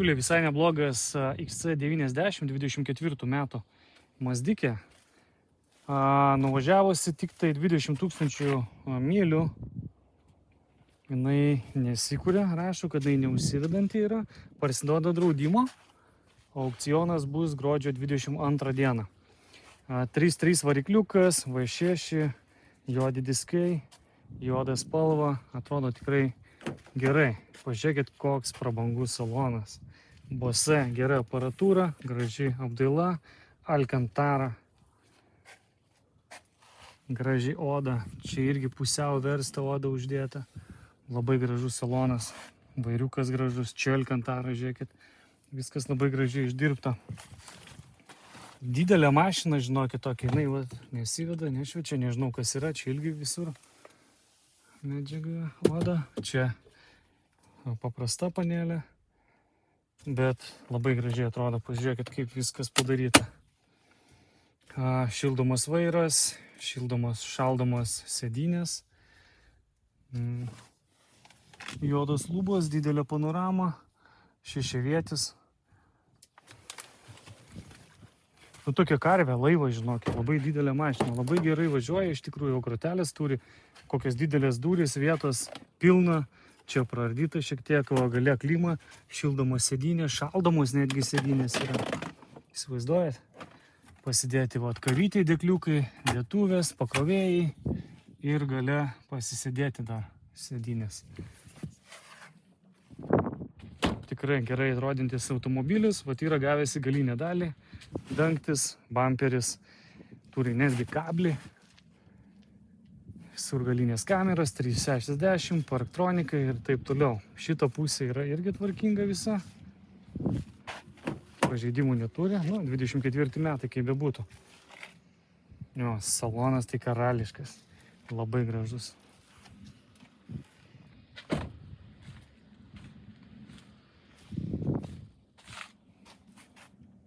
Visai neblogas XC90 24 metų Mazdikė. Nuvažiavusi tik tai 20 000 mylių. Jinai nesikūrė, rašo, kad jinai neužsivedanti yra. Parsiduoda draudimo. Aukcionas bus gruodžio 22 dieną. 3.3 varikliukas, V6, juodi diskai, juoda spalva. Atrodo tikrai gerai. Pažiūrėkit, koks prabangus salonas. Bose gera aparatūra, graži apdaila, Alcantara. Graži oda. Čia irgi pusiau versta oda uždėta. Labai gražus salonas. Vairiukas gražus. Čia Alcantara, žiūrėkit. Viskas labai gražiai išdirbta. Didelė mašina, žinokit, tokia. Jinai nesiveda, nešviečia, nežinau kas yra. Čia ilgi visur medžiaga oda. Čia paprasta panelė. Bet labai gražiai atrodo. Pažiūrėkit, kaip viskas padaryta. Šildomas vairas, šaldomas sėdynės. Juodos lubos, didelė panorama, šešiavietis. Tokia karvė, laivas, žinokit, labai didelė mašina, labai gerai važiuoja, iš tikrųjų jau grotelės turi, kokios didelės durys, vietos pilna. Čia praardyta šiek tiek, gale klima, šildomos sėdynės, šaldomos netgi sėdynės yra. Įsivaizduojat? Pasidėti kavytėj dėkliukai, dėtuvės, pakrovėjai ir gale pasisėdėti dar sėdynės. Tikrai gerai atrodintis automobilis, yra gavęs į galinę dalį, dangtis, bamperis, turi netgi kablį. Surgalinės kameras, 360, parktronika ir taip toliau. Šita pusė yra irgi tvarkinga visa. Pažeidimų neturi. 24 metai, kaip bebūtų. Salonas tai karališkas. Labai gražus.